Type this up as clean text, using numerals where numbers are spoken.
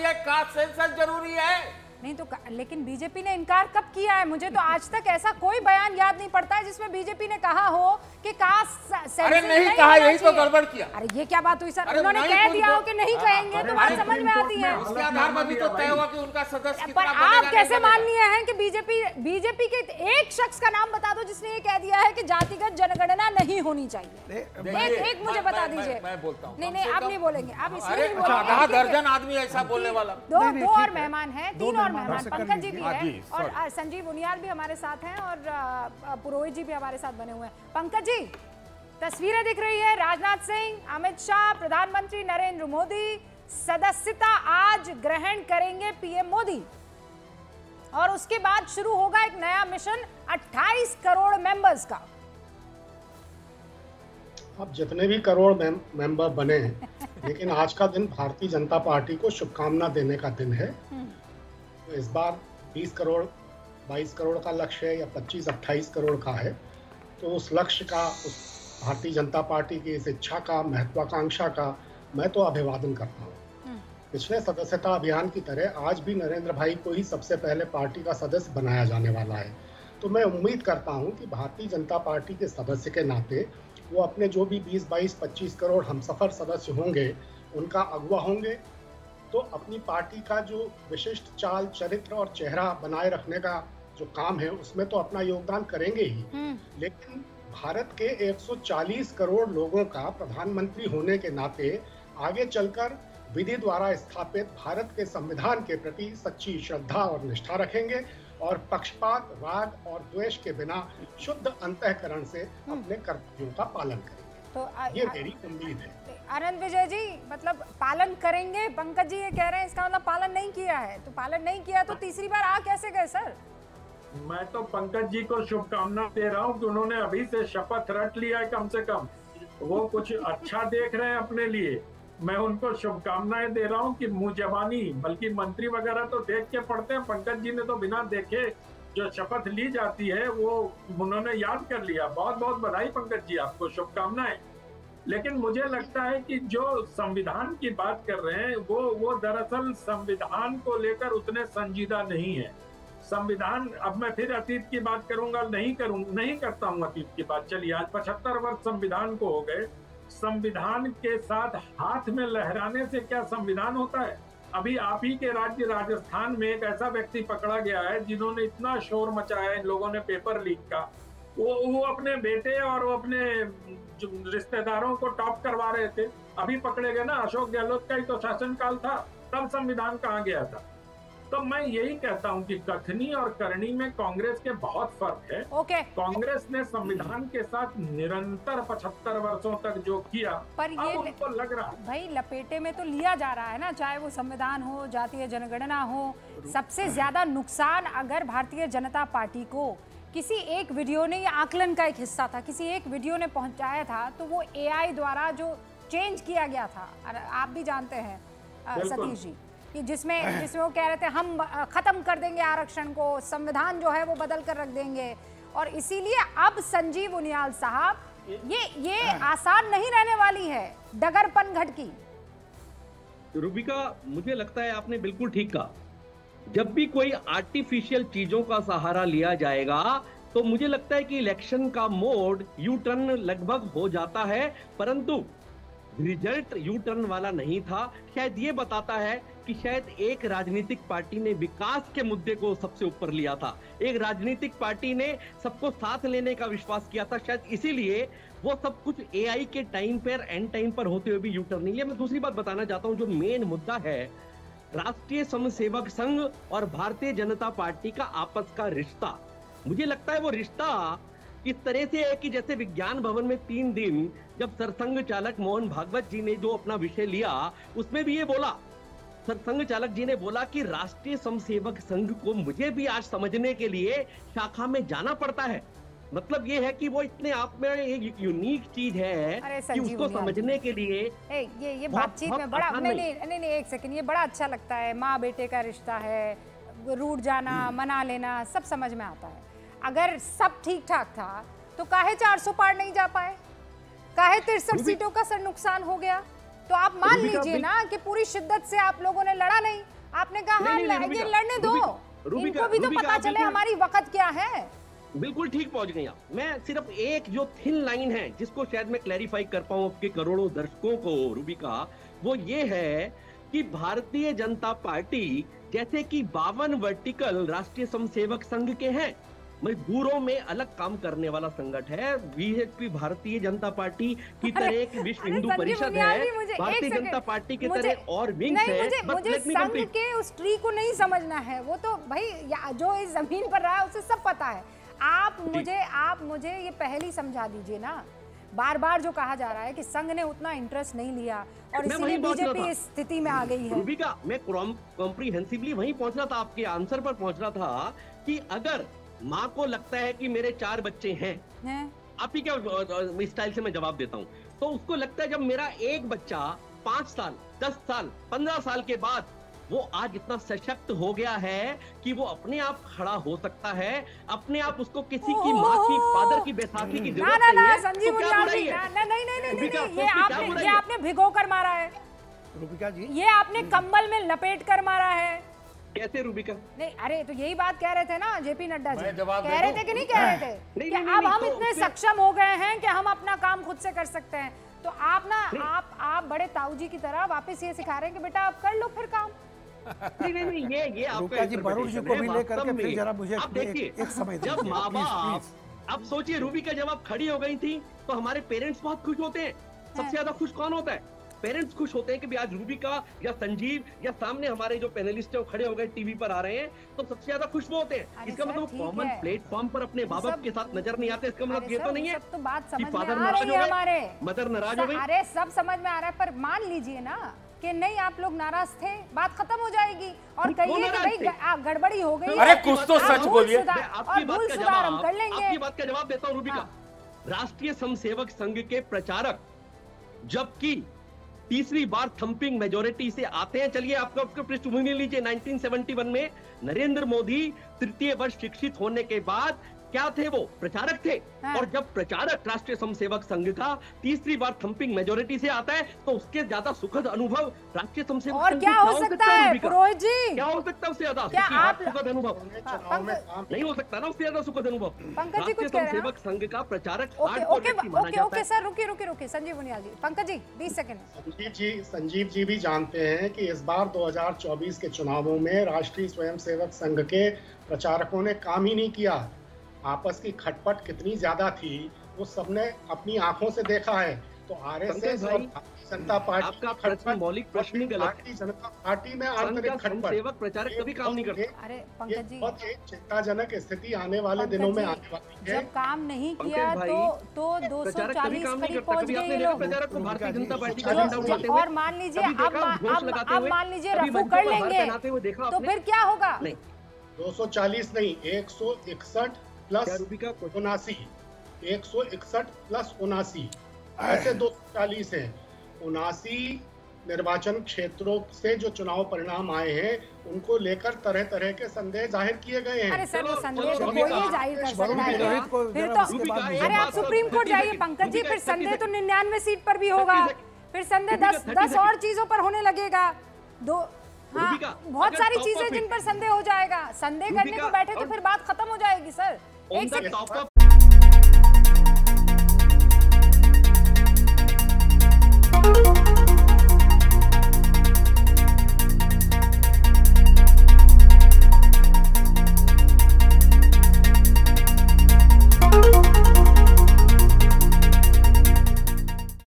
जरूरी है, caste census जरूरी है। नहीं तो लेकिन बीजेपी ने इनकार कब किया है? मुझे तो आज तक ऐसा कोई बयान याद नहीं पड़ता है जिसमें बीजेपी ने कहा हो कि कास्ट सेंसस अरे नहीं कहा, यही तो गड़बड़ किया। अरे ये क्या बात हुई सर? उन्होंने कह दिया हो कि नहीं कहेंगे तो बात समझ में आती है। उसके आधार पर भी तो तय हुआ कि उनका सदस्य पर आप कैसे मान लिए हैं कि बीजेपी के एक शख्स का नाम बता दो जिसने ये कह दिया है कि जातिगत जनगणना नहीं होनी चाहिए? एक मुझे बता दीजिए। मैं बोलता हूँ। नहीं आप नहीं बोलेंगे, आप इसलिए नहीं बोलेंगे। आधा दर्जन आदमी ऐसा बोलने वाला। दो और मेहमान हैं, तीन और मेहमान, पंकज जी भी है और संजीव उनियाल भी हमारे साथ हैं और पुरोहित जी भी हमारे साथ बने हुए हैं। पंकज जी, तस्वीरें दिख रही है, राजनाथ सिंह, अमित शाह, प्रधानमंत्री नरेंद्र मोदी सदस्यता आज ग्रहण करेंगे पीएम मोदी और उसके बाद शुरू होगा एक नया मिशन 28 करोड़ मेंबर्स का। अब जितने भी करोड़ मेंबर बने हैं लेकिन आज का दिन भारतीय जनता पार्टी को शुभकामना देने का दिन है। तो इस बार 20 करोड़ 22 करोड़ का लक्ष्य है या 25-28 करोड़ का है, तो उस लक्ष्य का, उस भारतीय जनता पार्टी की इस इच्छा का, महत्वाकांक्षा का मैं तो अभिवादन करता हूँ। पिछले सदस्यता अभियान की तरह आज भी नरेंद्र भाई को ही सबसे पहले पार्टी का सदस्य बनाया जाने वाला है। तो मैं उम्मीद करता हूँ कि भारतीय जनता पार्टी के सदस्य के नाते वो अपने जो भी 20, 22, 25 करोड़ हमसफर सदस्य होंगे उनका अगुवा होंगे, तो अपनी पार्टी का जो विशिष्ट चाल चरित्र और चेहरा बनाए रखने का जो काम है उसमें तो अपना योगदान करेंगे ही, लेकिन भारत के 140 करोड़ लोगों का प्रधानमंत्री होने के नाते आगे चलकर विधि द्वारा स्थापित भारत के संविधान के प्रति सच्ची श्रद्धा और निष्ठा रखेंगे और पक्षपात, राग और द्वेष के बिना शुद्ध अंतःकरण से अपने कर्तव्यों का पालन करेंगे। तो ये मेरी उम्मीद है। आनंद विजय जी, मतलब पालन करेंगे, पंकज जी ये कह रहे हैं, इसका मतलब पालन नहीं किया है। तो पालन नहीं किया तो तीसरी बार आ कैसे गए सर? मैं तो पंकज जी को शुभकामना दे रहा हूँ कि उन्होंने अभी से शपथ रट लिया है, कम से कम वो कुछ अच्छा देख रहे हैं अपने लिए। मैं उनको शुभकामनाएं दे रहा हूँ कि मुंह जबानी, बल्कि मंत्री वगैरह तो देख के पढ़ते हैं, पंकज जी ने तो बिना देखे जो शपथ ली जाती है वो उन्होंने याद कर लिया। बहुत बहुत बधाई पंकज जी, आपको शुभकामनाएं। लेकिन मुझे लगता है कि जो संविधान की बात कर रहे हैं वो दरअसल संविधान को लेकर उतने संजीदा नहीं है। संविधान, अब मैं फिर अतीत की बात करूंगा, नहीं करता हूं अतीत की बात। चलिए, आज 75 वर्ष संविधान को हो गए। संविधान के साथ हाथ में लहराने से क्या संविधान होता है? अभी आप ही के राज्य राजस्थान में एक ऐसा व्यक्ति पकड़ा गया है जिन्होंने इतना शोर मचाया इन लोगों ने पेपर लीक का। वो अपने बेटे और वो अपने रिश्तेदारों को टॉप करवा रहे थे। अभी पकड़े गए ना, अशोक गहलोत का ही तो शासनकाल था, तब संविधान कहाँ गया था। तो मैं यही कहता हूं कि कथनी और करनी में कांग्रेस के बहुत फर्क है। कांग्रेस ने संविधान के साथ निरंतर 75 वर्षों तक जो किया, पर ये उनको लग रहा है भाई लपेटे में तो लिया जा रहा है ना, चाहे वो संविधान हो, जातीय जनगणना हो। सबसे ज्यादा नुकसान अगर भारतीय जनता पार्टी को किसी एक वीडियो ने, या आकलन का एक हिस्सा था, किसी एक वीडियो ने पहुंचाया था, तो वो AI द्वारा जो चेंज किया गया था, आप भी जानते हैं सतीश जी, कि जिसमें वो कह रहे थे हम खत्म कर देंगे आरक्षण को, संविधान जो है वो बदल कर रख देंगे। और इसीलिए अब संजीव उनियाल साहब, ये आसान नहीं रहने वाली है डगरपन घटकी। रूबिका, मुझे लगता है आपने बिल्कुल ठीक कहा। जब भी कोई आर्टिफिशियल चीजों का सहारा लिया जाएगा तो मुझे लगता है कि इलेक्शन का मोड यू टर्न लगभग हो जाता है, परंतु रिजल्ट यू टर्न वाला नहीं था। शायद ये बताता है कि शायद एक राजनीतिक पार्टी ने विकास के मुद्दे को सबसे ऊपर लिया था, एक राजनीतिक पार्टी ने सबको साथ लेने का विश्वास किया था। शायद इसीलिए वो सब कुछ AI के टाइम पर, एंड टाइम पर होते हुए भी यू टर्न नहीं लिया। मैं दूसरी बात बताना चाहता हूं, जो मेन मुद्दा है राष्ट्रीय स्वयंसेवक संघ और भारतीय जनता पार्टी का आपस का रिश्ता, मुझे लगता है वो रिश्ता इस तरह से है कि जैसे विज्ञान भवन में 3 दिन जब सरसंघ चालक मोहन भागवत जी ने जो अपना विषय लिया, उसमें भी ये बोला, सरसंघ चालक जी ने बोला कि राष्ट्रीय स्वयंसेवक संघ को मुझे भी आज समझने के लिए शाखा में जाना पड़ता है। मतलब ये है कि वो इतने आप में एक यूनिक चीज है कि उसको समझने के लिए ये बातचीत में बड़ा नहीं, एक सेकंड, ये बड़ा अच्छा लगता है। माँ बेटे का रिश्ता है, रूठ जाना, मना लेना, सब समझ में आता है। अगर सब ठीक ठाक था तो काहे 400 पार नहीं जा पाए, काहे 63 सीटों का सर नुकसान हो गया? तो आप मान लीजिए ना कि पूरी शिद्दत से आप लोगों ने लड़ा नहीं, आपने कहा नहीं, नहीं, ये रूबिका, लड़ने दो, रूबिका, इनको भी तो रूबिका, पता आप चले बिल्कुल- हमारी वक्त क्या है। बिल्कुल ठीक पहुंच गई आप। मैं सिर्फ एक जो थिन लाइन है जिसको शायद मैं क्लैरिफाई कर पाऊं आपके करोड़ों दर्शकों को, रूबिका, वो ये है कि भारतीय जनता पार्टी जैसे कि 52 वर्टिकल राष्ट्रीय स्वयंसेवक संघ के हैं, मजदूरों में अलग काम करने वाला संगठन है। बीजेपी भारतीय जनता पार्टी की तरह एक विश्व हिंदू संजीव परिषद बुनियादी, है, मुझे भारतीय एक जनता सेकंड, पार्टी की मुझे- तरह और विंग्स नहीं, है। मुझे But let me संघ complete. के उस ट्री को नहीं समझना है, वो तो भाई जो इस जमीन पर रहा है उसे सब पता है। आप मुझे ये पहले ही समझा दीजिए ना। बार बार जो कहा जा रहा है कि संघ ने उतना इंटरेस्ट नहीं लिया और मैं इसीलिए वहीं पहुंच रहा बीजेपी था। इस स्थिति में आ गई है। रूबिका, मैं कॉम्प्रिहेंसिवली वहीं पहुंच रहा था, आपके आंसर पर पहुंच रहा था कि अगर माँ को लगता है कि मेरे 4 बच्चे हैं, आप ही क्या स्टाइल से मैं जवाब देता हूँ, तो उसको लगता है जब मेरा एक बच्चा 5 साल 10 साल 15 साल के बाद वो आज इतना सशक्त हो गया है कि वो अपने आप खड़ा हो सकता है, अपने आप उसको किसी की माँ की फादर की बैसाखी की ना जरूरत ना नहीं ना है, संजीव तो क्या बुनियादी, बुराई है? नहीं, रूबिका, ये क्या बुराई ये है? आपने भिगो कर मारा है, रूबिका जी, ये आपने कंबल में लपेट कर मारा है। कैसे रूबिका? नहीं, अरे तो यही बात कह रहे थे ना जेपी नड्डा जी, मैं जवाब कह दे रहे दूं? थे कि नहीं कह रहे थे नहीं, कि नहीं, अब नहीं, हम तो इतने फिर- सक्षम हो गए हैं कि हम अपना काम खुद से कर सकते हैं। तो आप ना आप बड़े ताऊ जी की तरह वापस ये सिखा रहे हैं कि बेटा आप कर लो फिर काम। नहीं, ये आपका रूबिका जी, वरुण जी को भी interpretation है, लेकर के वास्तव फिर में। जरा मुझे आप देखिए, एक समय दीजिए, जब माँ प्लीज, बाप, प्लीज। अब सोचिए रूबिका जब आप खड़ी हो गई थी तो हमारे पेरेंट्स बहुत खुश होते हैं। सबसे ज्यादा खुश कौन होता है? पेरेंट्स खुश होते हैं कि भी आज रूबिका या संजीव या सामने हमारे जो पैनलिस्ट है वो खड़े हो गए टीवी पर आ रहे हैं, तो सबसे ज्यादा खुश वो होते हैं। अरे इसका सर, मतलब ठीक कॉमन है। प्लेटफॉर्म पर अपने माँ बाप के साथ नजर नहीं आते, इसका मतलब अरे ये सर, तो नहीं है सब तो बात कि समझ में फादर आ नाराज रही हो है गए, हमारे, मदर नाराज हो गई। अरे सब समझ में आ रहा है, पर मान लीजिए ना कि नहीं आप लोग नाराज थे, बात खत्म हो जाएगी और कहिए कि नाराज भाई थे? गड़बड़ी हो गई। अरे कुछ तो आप सच भूल बोलिए। सुधार- मैं और आपकी भूल बात का सुधार हम जवाब, कर लेंगे। आपकी बात का जवाब देता हूं रूबिका। हाँ। राष्ट्रीय स्वयंसेवक संघ के प्रचारक जबकि तीसरी बार थंपिंग मेजोरिटी से आते हैं, चलिए आपको पृष्ठभूमि लीजिए। 1971 में नरेंद्र मोदी तृतीय वर्ष शिक्षित होने के बाद क्या थे? वो प्रचारक थे। हाँ। और जब प्रचारक राष्ट्रीय स्वयंसेवक संघ का तीसरी बार थंपिंग मेजोरिटी से आता है तो उसके ज्यादा सुखद अनुभव राष्ट्रीय स्वयंसेवक और संघ क्या से हो सकता है रूबिका? पुरोहित जी? क्या हो सकता है उससे ज्यादा क्या आप- सुखद अनुभव? चुनाव में काम नहीं हो सकता ना उससे ज्यादा सुखद अनुभव। पंकज जी कुछ राष्ट्रीय कह रहे हैं? स्वयंसेवक संघ का प्रचारक ओके हार्डकोर ओके व्यक्ति माना ओके जाता ओके है। सर, रुकिए संजीव बुनियादी। पंकज जी 20 सेकंड। संजीव जी भी जानते हैं कि इस बार 2024 के चुनावों में राष्ट्रीय स्वयंसेवक संघ के प्रचारकों ने काम ही नहीं किया। आपस की खटपट कितनी ज्यादा थी वो सबने अपनी आंखों से देखा है। तो आरएसएस और भारतीय जनता पार्टी आपका की प्रश्न खटपट, मौलिक प्रश्न ही गलत है। भारतीय जनता पार्टी में संघ का आंतरिक खटपट, स्वयंसेवक प्रचारक कभी काम नहीं करता। अरे ये पंकज जी, बहुत एक चिंताजनक स्थिति आने वाले पंकज दिनों में जी, आने वाली है। जब काम नहीं पंकज किया भाई, तो प्रचारक कभी 240 काम नहीं करीब करता। पहुंच कभी गए आपने ये देखा लोग। प्रचारक को भारतीय जनता पार्टी का जो- झंडा उठाते हुए? और मान लीजिए कभी देखा घोष लगाते हुए? अब मान लीजिए कभी रफू मंचों कर पर हार लेंगे पहनाते हुए देखा तो आपने? फिर क्या होगा? नहीं। 240 नहीं, 161 क्या प्लस रूबिका को 79, 161 प्लस 79, ऐसे 240 है। 79 निर्वाचन क्षेत्रों से जो चुनाव परिणाम आए हैं उनको लेकर तरह तरह के संदेह जाहिर किए गए अरे हैं। सर वो चलो, संदेह तो चलो, कोई रूबिका, जाहिर कर वरुण सकता है जी, रोहित को फिर जरा तो उसके बाद रूबिका, मुझे अरे आप बात सुप्रीम तो कोर्ट जाइए 30 पंकज जी, रूबिका, फिर 30 संदेह तो सेकंड। 99 सीट पर भी होगा, 30 सेकंड। फिर संदेह रूबिका, 10 30 और सेकंड। चीजों पर होने लगेगा। दो हाँ, रूबिका, बहुत अगर सारी top चीजें of जिन it- पर संदेह हो जाएगा। संदेह करने रूबिका, को बैठे तो और- फिर बात खत्म हो जाएगी सर। ऑन एक द सेकंड टॉप ऑफ